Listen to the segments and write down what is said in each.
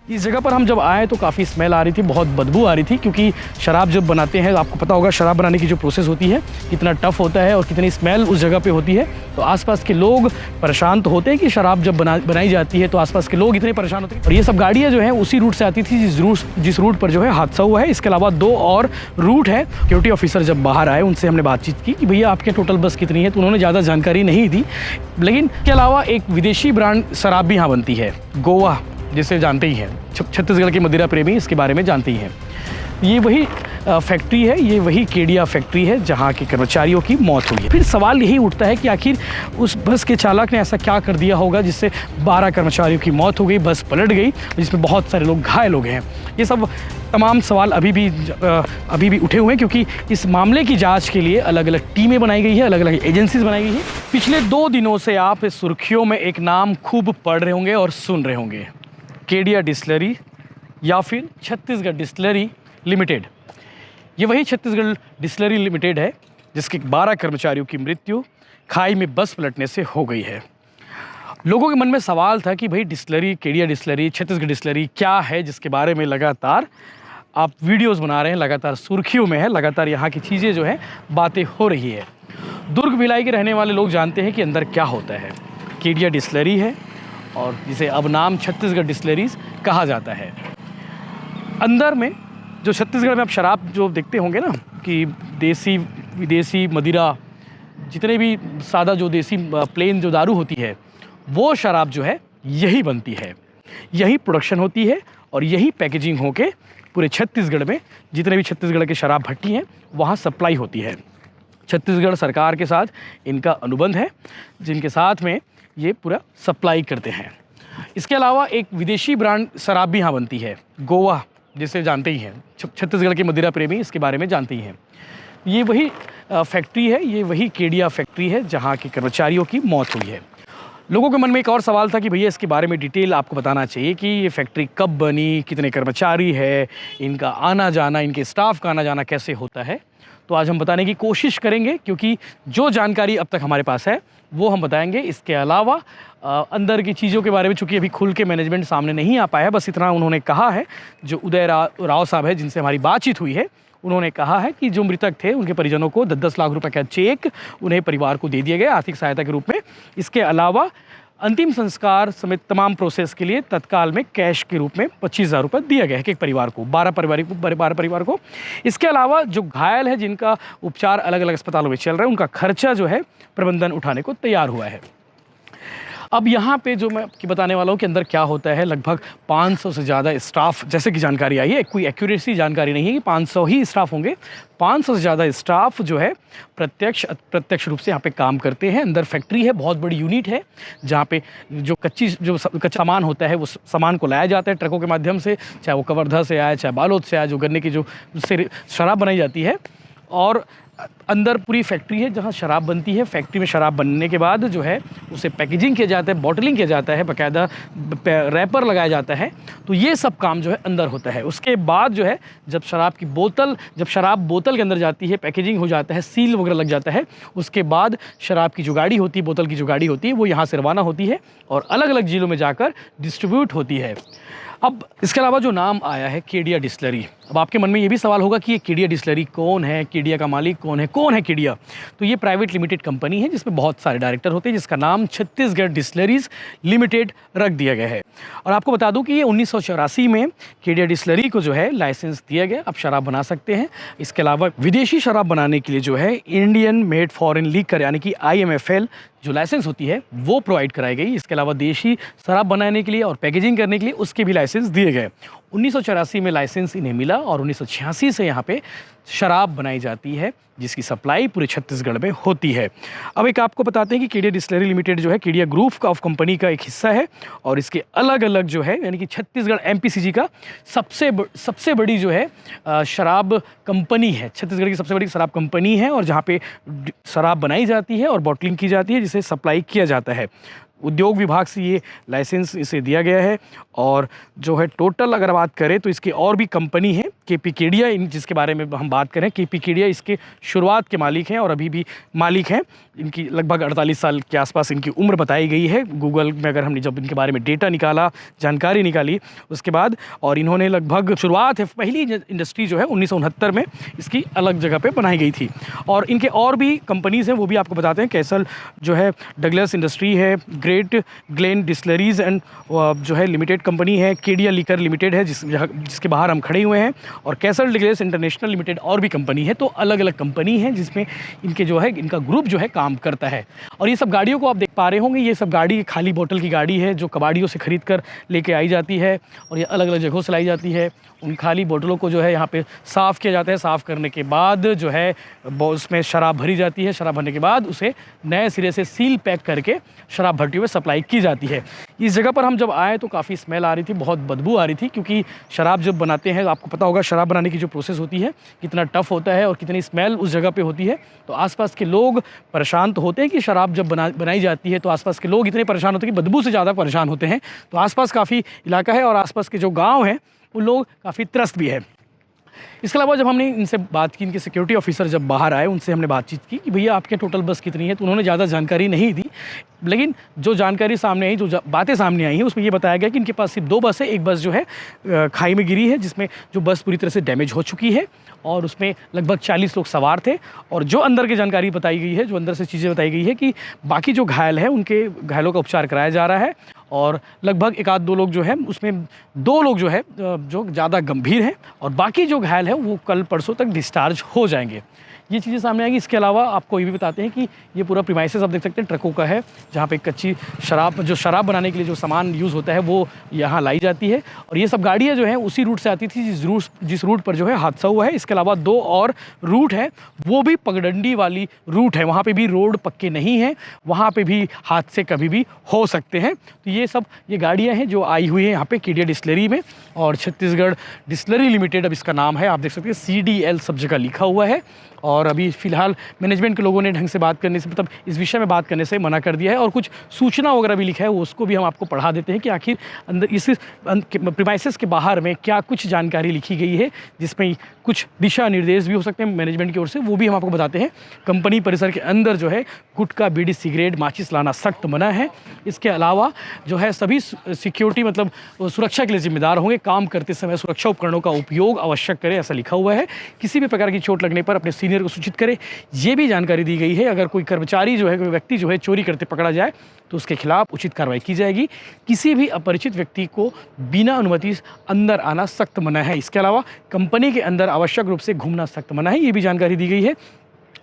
इस जगह पर हम जब आए तो काफ़ी स्मेल आ रही थी, बहुत बदबू आ रही थी, क्योंकि शराब जब बनाते हैं आपको पता होगा शराब बनाने की जो प्रोसेस होती है कितना टफ़ होता है और कितनी स्मेल उस जगह पे होती है। तो आसपास के लोग परेशान तो होते हैं कि शराब जब बनाई जाती है तो आसपास के लोग इतने परेशान होते हैं। और ये सब गाड़ियाँ जो हैं उसी रूट से आती थी जिस रूट पर जो है हादसा हुआ है। इसके अलावा 2 और रूट है। सिक्योरिटी ऑफिसर जब बाहर आए उनसे हमने बातचीत की कि भैया आपके टोटल बस कितनी है, तो उन्होंने ज़्यादा जानकारी नहीं दी। लेकिन इसके अलावा एक विदेशी ब्रांड शराब भी यहाँ बनती है, गोवा, जिसे जानते ही हैं, छत्तीसगढ़ के मदिरा प्रेमी इसके बारे में जानते ही हैं। ये वही फैक्ट्री है, ये वही केडिया फैक्ट्री है जहाँ के कर्मचारियों की मौत हुई है। फिर सवाल यही उठता है कि आखिर उस बस के चालक ने ऐसा क्या कर दिया होगा जिससे 12 कर्मचारियों की मौत हो गई, बस पलट गई, जिसमें बहुत सारे लोग घायल हो गए हैं। ये सब तमाम सवाल अभी भी उठे हुए हैं, क्योंकि इस मामले की जांच के लिए अलग अलग टीमें बनाई गई है, अलग अलग एजेंसीज बनाई गई है। पिछले 2 दिनों से आप इस सुर्खियों में एक नाम खूब पढ़ रहे होंगे और सुन रहे होंगे, केडिया डिस्टिलरी या फिर छत्तीसगढ़ डिस्टिलरी लिमिटेड। ये वही छत्तीसगढ़ डिस्टिलरी लिमिटेड है जिसके 12 कर्मचारियों की मृत्यु खाई में बस पलटने से हो गई है। लोगों के मन में सवाल था कि भाई distillery, Kedia distillery, Chhattisgarh distillery क्या है, जिसके बारे में लगातार आप वीडियोस बना रहे हैं, लगातार सुर्खियों में है, लगातार यहाँ की चीज़ें जो है बातें हो रही है। दुर्ग भिलाई के रहने वाले लोग जानते हैं कि अंदर क्या होता है। केडिया डिस्टिलरी है और जिसे अब नाम छत्तीसगढ़ डिस्टिलरीज कहा जाता है। अंदर में जो छत्तीसगढ़ में आप शराब जो देखते होंगे ना कि देसी विदेशी मदिरा, जितने भी सादा जो देसी प्लेन जो दारू होती है, वो शराब जो है यही बनती है, यही प्रोडक्शन होती है और यही पैकेजिंग होके पूरे छत्तीसगढ़ में जितने भी छत्तीसगढ़ के शराब भट्टी हैं वहाँ सप्लाई होती है। छत्तीसगढ़ सरकार के साथ इनका अनुबंध है, जिनके साथ में ये पूरा सप्लाई करते हैं। इसके अलावा एक विदेशी ब्रांड शराब भी यहाँ बनती है, गोवा, जिसे जानते ही हैं, छत्तीसगढ़ के मदिरा प्रेमी इसके बारे में जानते ही हैं। ये वही फैक्ट्री है, ये वही केडिया फैक्ट्री है जहाँ के कर्मचारियों की मौत हुई है। लोगों के मन में एक और सवाल था कि भैया इसके बारे में डिटेल आपको बताना चाहिए कि ये फैक्ट्री कब बनी, कितने कर्मचारी है, इनका आना जाना, इनके स्टाफ का आना जाना कैसे होता है। तो आज हम बताने की कोशिश करेंगे, क्योंकि जो जानकारी अब तक हमारे पास है वो हम बताएंगे। इसके अलावा अंदर की चीज़ों के बारे में चूँकि अभी खुल के मैनेजमेंट सामने नहीं आ पाया है, बस इतना उन्होंने कहा है। जो उदय राव साहब है जिनसे हमारी बातचीत हुई है, उन्होंने कहा है कि जो मृतक थे उनके परिजनों को 10-10 लाख रुपए का चेक उन्हें परिवार को दे दिया गया आर्थिक सहायता के रूप में। इसके अलावा अंतिम संस्कार समेत तमाम प्रोसेस के लिए तत्काल में कैश के रूप में 25,000 रुपये दिया गया है एक परिवार को, 12 परिवार को। इसके अलावा जो घायल है, जिनका उपचार अलग अलग अस्पतालों में चल रहा है, उनका खर्चा जो है प्रबंधन उठाने को तैयार हुआ है। अब यहाँ पे जो मैं आपकी बताने वाला हूँ कि अंदर क्या होता है, लगभग 500 से ज़्यादा स्टाफ, जैसे कि जानकारी आई है, कोई एक्यूरेसी जानकारी नहीं है कि 500 ही स्टाफ होंगे। 500 से ज़्यादा स्टाफ जो है प्रत्यक्ष रूप से यहाँ पे काम करते हैं। अंदर फैक्ट्री है, बहुत बड़ी यूनिट है जहाँ पे जो कच्चा सामान होता है वो सामान को लाया जाता है ट्रकों के माध्यम से, चाहे वो कवर्धा से आए, चाहे बालोद से आए, जो गन्ने की जो उससे शराब बनाई जाती है। और अंदर पूरी फैक्ट्री है जहाँ शराब बनती है। फैक्ट्री में शराब बनने के बाद जो है उसे पैकेजिंग किया जाता है, बॉटलिंग किया जाता है, बाकायदा रैपर लगाया जाता है। तो ये सब काम जो है अंदर होता है। उसके बाद जो है जब शराब बोतल के अंदर जाती है, पैकेजिंग हो जाता है, सील वगैरह लग जाता है, उसके बाद शराब की जो गाड़ी होती है, बोतल की जो गाड़ी होती है, वो यहाँ से रवाना होती है और अलग अलग जिलों में जाकर डिस्ट्रीब्यूट होती है। अब इसके अलावा जो नाम आया है केडिया डिस्टिलरी, अब आपके मन में ये भी सवाल होगा कि ये केडिया डिस्टिलरी कौन है, केडिया का मालिक कौन है केडिया। तो ये प्राइवेट लिमिटेड कंपनी है जिसमें बहुत सारे डायरेक्टर होते हैं, जिसका नाम छत्तीसगढ़ डिस्टिलरीज लिमिटेड रख दिया गया है। और आपको बता दूं कि ये 1984 में केडिया डिस्टिलरी को जो है लाइसेंस दिया गया, अब शराब बना सकते हैं। इसके अलावा विदेशी शराब बनाने के लिए जो है इंडियन मेड फॉरेन लीकर यानी कि IMFL जो लाइसेंस होती है वो प्रोवाइड कराई गई। इसके अलावा देशी शराब बनाने के लिए और पैकेजिंग करने के लिए उसके भी लाइसेंस दिए गए। 1984 में लाइसेंस इन्हें मिला और 1986 से यहाँ पे शराब बनाई जाती है, जिसकी सप्लाई पूरे छत्तीसगढ़ में होती है। अब एक आपको बताते हैं कि केडिया डिस्टिलरी लिमिटेड जो है केडिया ग्रुप ऑफ कंपनी का एक हिस्सा है और इसके अलग अलग जो है यानी कि छत्तीसगढ़ MPCG का सबसे बड़ी जो है शराब कंपनी है, छत्तीसगढ़ की सबसे बड़ी शराब कंपनी है और जहाँ पे शराब बनाई जाती है और बॉटलिंग की जाती है, जिसे सप्लाई किया जाता है। उद्योग विभाग से ये लाइसेंस इसे दिया गया है और जो है टोटल अगर बात करें तो इसकी और भी कंपनी है केपी केडिया जिसके बारे में हम बात करें, केपी केडिया इसके शुरुआत के मालिक हैं और अभी भी मालिक हैं। इनकी लगभग 48 साल के आसपास इनकी उम्र बताई गई है गूगल में, अगर हमने जब इनके बारे में डेटा निकाला, जानकारी निकाली उसके बाद। और इन्होंने लगभग शुरुआत है, पहली इंडस्ट्री जो है 1969 में इसकी अलग जगह पे बनाई गई थी। और इनके और भी कंपनीज़ हैं, वो भी आपको बताते हैं। कैसल जो है, डगलस इंडस्ट्री है, ग्रेट ग्लेन डिस्टिलरीज एंड जो है लिमिटेड कंपनी है, केडिया लिकर लिमिटेड है जिसके बाहर हम खड़े हुए हैं, और कैसल डगलस इंटरनेशनल लिमिटेड और भी कंपनी है। तो अलग अलग कंपनी है जिसमें इनके जो है इनका ग्रुप जो है काम करता है। और ये सब गाड़ियों को आप देख पा रहे होंगे, ये सब गाड़ी खाली बोतल की गाड़ी है जो कबाड़ियों से ख़रीद कर लेके आई जाती है और ये अलग अलग जगहों से लाई जाती है। उन खाली बोतलों को जो है यहाँ पे साफ़ किया जाता है। साफ़ करने के बाद जो है उसमें शराब भरी जाती है। शराब भरने के बाद उसे नए सिरे से सील पैक करके शराब भट्टियों में सप्लाई की जाती है। इस जगह पर हम जब आए तो काफ़ी स्मेल आ रही थी, बहुत बदबू आ रही थी, क्योंकि शराब जब बनाते हैं, आपको पता होगा शराब बनाने की जो प्रोसेस होती है कितना टफ़ होता है और कितनी स्मेल उस जगह पे होती है। तो आसपास के लोग परेशान तो होते हैं कि शराब जब बनाई जाती है तो आसपास के लोग इतने परेशान होते हैं कि बदबू से ज़्यादा परेशान होते हैं। तो आसपास काफ़ी इलाका है और आसपास के जो गाँव हैं उन लोग काफ़ी त्रस्त भी है। इसके अलावा जब हमने इनसे बात की, इनके सिक्योरिटी ऑफिसर जब बाहर आए उनसे हमने बातचीत की कि भैया आपके टोटल बस कितनी है, तो उन्होंने ज़्यादा जानकारी नहीं दी। लेकिन जो जानकारी सामने आई, जो बातें सामने आई हैं, उसमें ये बताया गया कि इनके पास सिर्फ 2 बस है। एक बस जो है खाई में गिरी है, जिसमें जो बस पूरी तरह से डैमेज हो चुकी है और उसमें लगभग 40 लोग सवार थे। और जो अंदर की जानकारी बताई गई है, जो अंदर से चीज़ें बताई गई है कि बाकी जो घायल है उनके घायलों का उपचार कराया जा रहा है और लगभग 1-2 लोग जो है उसमें 2 लोग जो है जो ज़्यादा गंभीर हैं और बाकी जो घायल है वो कल परसों तक डिस्चार्ज हो जाएंगे। ये चीज़ें सामने आएंगी। इसके अलावा आपको ये भी बताते हैं कि ये पूरा प्रीमाइसेस आप देख सकते हैं ट्रकों का है, जहाँ पे कच्ची शराब, जो शराब बनाने के लिए जो सामान यूज़ होता है वो यहाँ लाई जाती है। और ये सब गाड़ियाँ जो हैं उसी रूट से आती थी जिस रूट पर जो है हादसा हुआ है। इसके अलावा 2 और रूट है, वो भी पगडंडी वाली रूट है, वहाँ पे भी रोड पक्के नहीं हैं, वहाँ पे भी हादसे कभी भी हो सकते हैं। तो ये गाड़ियाँ हैं जो आई हुई हैं यहाँ पे केडिया डिस्टिलरी में, और छत्तीसगढ़ डिस्टिलरी लिमिटेड अब इसका नाम है, आप देख सकते हैं CDL सब जगह लिखा हुआ है। और अभी फ़िलहाल मैनेजमेंट के लोगों ने ढंग से बात करने से, मतलब इस विषय में बात करने से मना कर दिया है। और कुछ सूचना वगैरह भी लिखा है, उसको भी हम आपको पढ़ा देते हैं कि आखिर अंदर इस प्रीमाइसेस के बाहर में क्या कुछ जानकारी लिखी गई है, जिसमें कुछ दिशा निर्देश भी हो सकते हैं मैनेजमेंट की ओर से, वो भी हम आपको बताते हैं। कंपनी परिसर के अंदर जो है गुटखा, बीड़ी, सिगरेट, माचिस लाना सख्त मना है। इसके अलावा जो है सभी सिक्योरिटी, मतलब सुरक्षा के लिए जिम्मेदार होंगे, काम करते समय सुरक्षा उपकरणों का उपयोग आवश्यक करें, ऐसा लिखा हुआ है। किसी भी प्रकार की चोट लगने पर अपने सीनियर को सूचित करें, ये भी जानकारी दी गई है। अगर कोई कर्मचारी जो है, कोई व्यक्ति जो है चोरी करते पकड़ा जाए तो उसके खिलाफ उचित कार्रवाई की जाएगी। किसी भी अपरिचित व्यक्ति को बिना अनुमति अंदर आना सख्त मना है। इसके अलावा कंपनी के अंदर आवश्यक रूप से घूमना सख्त मना है, ये भी जानकारी दी गई है।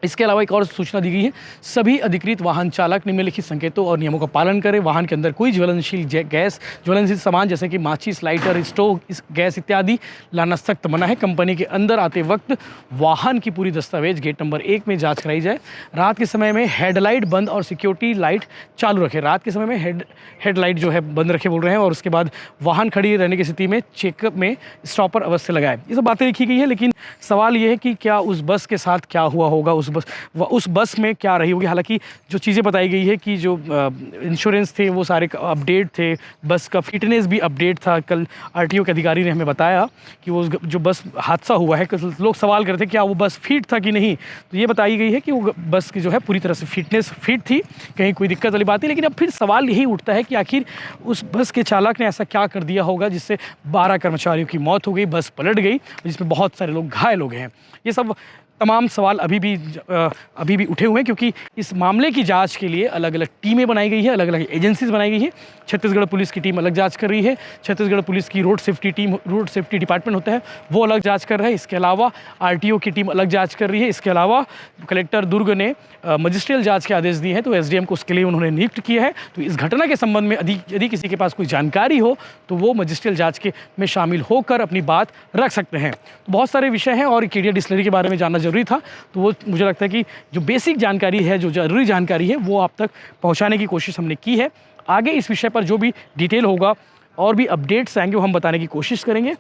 इसके अलावा एक और सूचना दी गई है, सभी अधिकृत वाहन चालक निम्नलिखित संकेतों और नियमों का पालन करें। वाहन के अंदर कोई ज्वलनशील गैस, ज्वलनशील सामान जैसे कि माचिस, लाइटर, स्टोव, गैस इत्यादि लाना सख्त मना है। कंपनी के अंदर आते वक्त वाहन की पूरी दस्तावेज गेट नंबर 1 में जांच कराई जाए। रात के समय में हेडलाइट बंद और सिक्योरिटी लाइट चालू रखें। रात के समय में हेडलाइट जो है बंद रखे बोल रहे हैं। और उसके बाद वाहन खड़ी रहने की स्थिति में चेकअप में स्टॉपर अवश्य लगाए। ये सब बातें लिखी गई है, लेकिन सवाल ये है कि क्या उस बस के साथ क्या हुआ होगा, उस बस में क्या रही होगी। हालांकि जो चीज़ें बताई गई है कि जो इंश्योरेंस थे वो सारे अपडेट थे, बस का फिटनेस भी अपडेट था। कल RTO के अधिकारी ने हमें बताया कि वो जो बस हादसा हुआ है, लोग सवाल करते क्या वो बस फिट था कि नहीं, तो ये बताई गई है कि वो बस की जो है पूरी तरह से फिटनेस फिट थी, कहीं कोई दिक्कत वाली बात नहीं। लेकिन अब फिर सवाल यही उठता है कि आखिर उस बस के चालक ने ऐसा क्या कर दिया होगा जिससे 12 कर्मचारियों की मौत हो गई, बस पलट गई, जिसमें बहुत सारे लोग घायल हो गए हैं। ये सब तमाम सवाल अभी भी उठे हुए हैं, क्योंकि इस मामले की जांच के लिए अलग अलग टीमें बनाई गई है, अलग अलग एजेंसीज बनाई गई है। छत्तीसगढ़ पुलिस की टीम अलग जांच कर रही है, छत्तीसगढ़ पुलिस की रोड सेफ्टी डिपार्टमेंट होता है वो अलग जांच कर रहा है। इसके अलावा RTO की टीम अलग जांच कर रही है। इसके अलावा कलेक्टर दुर्ग ने मजिस्ट्रियल जाँच के आदेश दिए हैं, तो SDM को उसके लिए उन्होंने नियुक्त किया है। तो इस घटना के संबंध में यदि किसी के पास कोई जानकारी हो तो वो मजिस्ट्रियल जाँच में शामिल होकर अपनी बात रख सकते हैं। तो बहुत सारे विषय हैं और केडिया डिस्टिलरी के बारे में जानना जरूरी था, तो वो मुझे लगता है कि जो बेसिक जानकारी है, जो ज़रूरी जानकारी है, वो आप तक पहुंचाने की कोशिश हमने की है। आगे इस विषय पर जो भी डिटेल होगा और भी अपडेट्स आएंगे वो हम बताने की कोशिश करेंगे।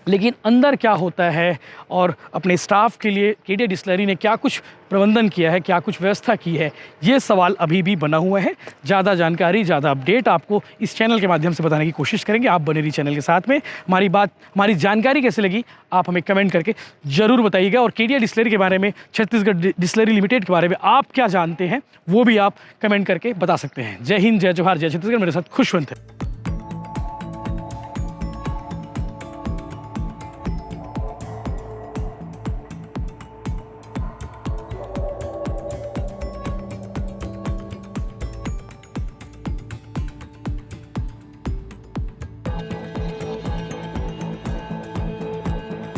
लेकिन अंदर क्या होता है और अपने स्टाफ के लिए केडिया डिस्टिलरी ने क्या कुछ प्रबंधन किया है, क्या कुछ व्यवस्था की है, ये सवाल अभी भी बना हुआ है। ज़्यादा जानकारी, ज़्यादा अपडेट आपको इस चैनल के माध्यम से बताने की कोशिश करेंगे। आप बने रहिए चैनल के साथ में। हमारी जानकारी कैसे लगी आप हमें कमेंट करके ज़रूर बताइएगा। और केडिया डिस्टिलरी के बारे में, छत्तीसगढ़ डिस्टिलरी लिमिटेड के बारे में आप क्या जानते हैं वो भी आप कमेंट करके बता सकते हैं। जय हिंद, जय जोहार, जय छत्तीसगढ़। मेरे साथ खुशवंत है।